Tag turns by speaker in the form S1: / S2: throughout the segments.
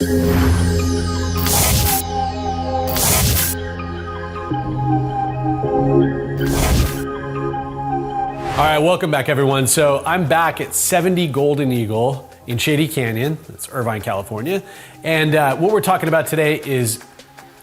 S1: All right, welcome back everyone. So I'm back at 70 Golden Eagle in Shady Canyon, that's Irvine, California. And what we're talking about today is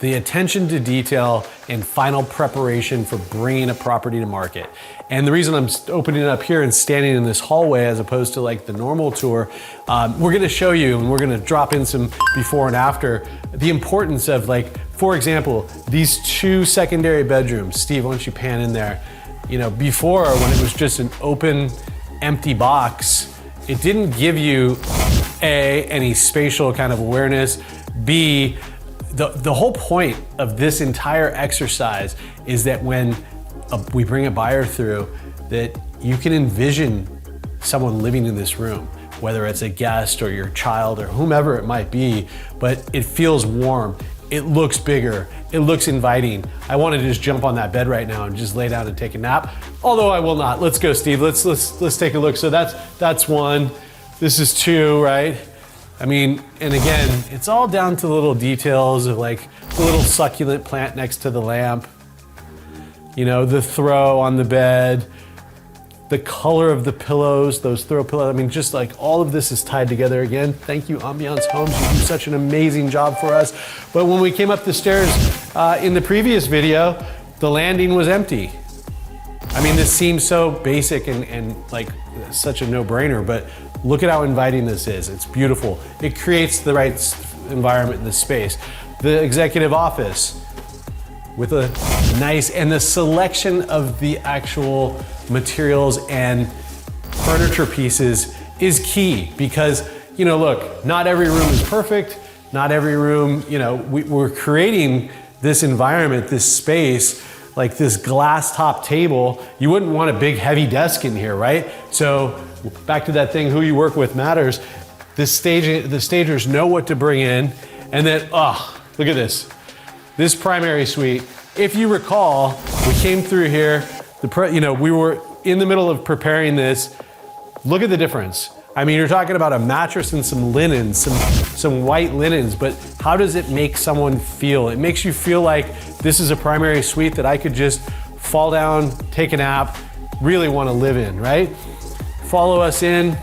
S1: the attention to detail and final preparation for bringing a property to market. And the reason I'm opening it up here and standing in this hallway as opposed to like the normal tour, we're gonna show you, and we're gonna drop in some before and after, the importance of, like, for example, these two secondary bedrooms. Steve, why don't you pan in there? You know, before, when it was just an open, empty box, it didn't give you A, any spatial kind of awareness, B, the whole point of this entire exercise is that when we bring a buyer through, that you can envision someone living in this room, whether it's a guest or your child or whomever it might be, but it feels warm, it looks bigger, it looks inviting. I want to just jump on that bed right now and just lay down and take a nap, although I will not. Let's go, Steve, let's take a look. So that's one, this is two, right? I mean, and again, it's all down to the little details of, like, the little succulent plant next to the lamp, you know, the throw on the bed, the color of the pillows, those throw pillows. I mean, just like all of this is tied together again. Thank you, Ambiance Homes. You do such an amazing job for us. But when we came up the stairs in the previous video, the landing was empty. I mean, this seems so basic and like such a no-brainer, but look at how inviting this is. It's beautiful. It creates the right environment in the space. The executive office with a nice, and the selection of the actual materials and furniture pieces is key because, you know, look, not every room is perfect. Not every room, you know, we're creating this environment, this space, like this glass top table. You wouldn't want a big heavy desk in here, right? So back to that thing, who you work with matters. The stagers know what to bring in, and then, oh, look at this. This primary suite, if you recall, we came through here, you know, we were in the middle of preparing this. Look at the difference. I mean, you're talking about a mattress and some linens, some white linens, but how does it make someone feel? It makes you feel like this is a primary suite that I could just fall down, take a nap, really want to live in, right? Follow us in.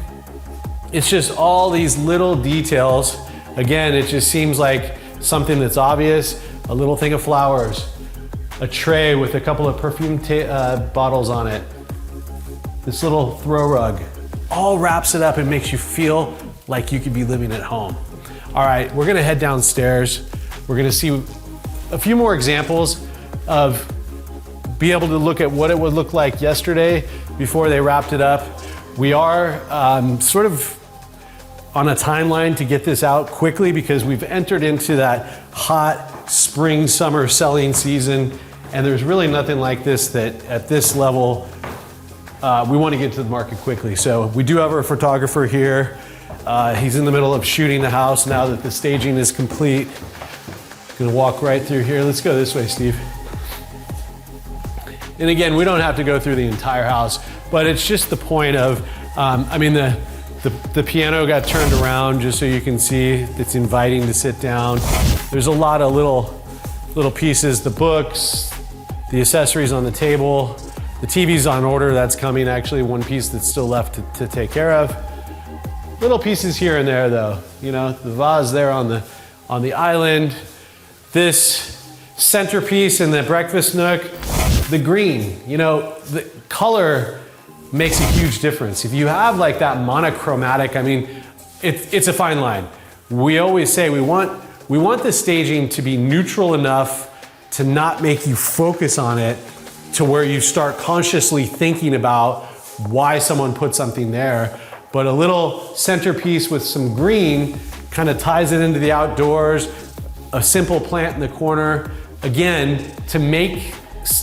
S1: It's just all these little details. Again, it just seems like something that's obvious. A little thing of flowers, a tray with a couple of perfume bottles on it, this little throw rug, all wraps it up and makes you feel like you could be living at home. All right, we're gonna head downstairs. We're gonna see a few more examples of be able to look at what it would look like yesterday before they wrapped it up. We are sort of on a timeline to get this out quickly because we've entered into that hot spring, summer selling season, and there's really nothing like this that at this level, we want to get to the market quickly. So we do have our photographer here. He's in the middle of shooting the house now that the staging is complete. Gonna walk right through here. Let's go this way, Steve. And again, we don't have to go through the entire house, but it's just the point of, I mean, the piano got turned around just so you can see it's inviting to sit down. There's a lot of little pieces, the books, the accessories on the table, the TV's on order, that's coming actually, one piece that's still left to take care of. Little pieces here and there though, you know, the vase there on the island, this centerpiece in the breakfast nook, the green, you know, the color makes a huge difference. If you have like that monochromatic, I mean, it's a fine line. We always say we want the staging to be neutral enough to not make you focus on it to where you start consciously thinking about why someone put something there. But a little centerpiece with some green kind of ties it into the outdoors, a simple plant in the corner, again, to make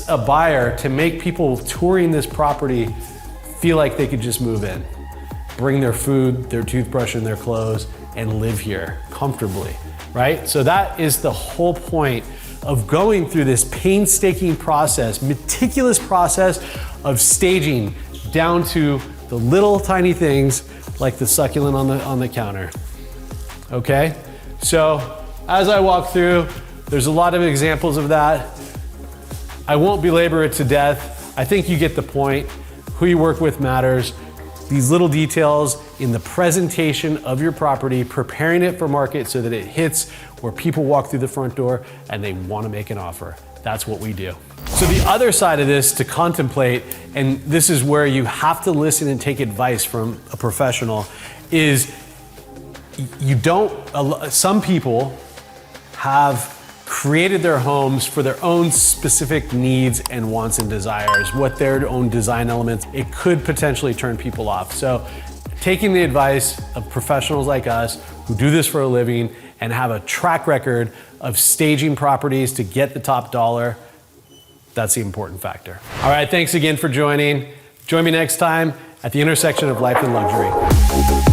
S1: a buyer, to make people touring this property feel like they could just move in, bring their food, their toothbrush, and their clothes, and live here comfortably, right? So that is the whole point of going through this painstaking process, meticulous process of staging down to the little tiny things like the succulent on the counter, okay? So as I walk through, there's a lot of examples of that. I won't belabor it to death. I think you get the point. Who you work with matters. These little details in the presentation of your property, preparing it for market so that it hits where people walk through the front door and they want to make an offer. That's what we do. So the other side of this to contemplate, and this is where you have to listen and take advice from a professional, is some people have created their homes for their own specific needs and wants and desires, what their own design elements, it could potentially turn people off. So taking the advice of professionals like us who do this for a living and have a track record of staging properties to get the top dollar, that's the important factor. All right, thanks again for joining. Join me next time at the intersection of life and luxury.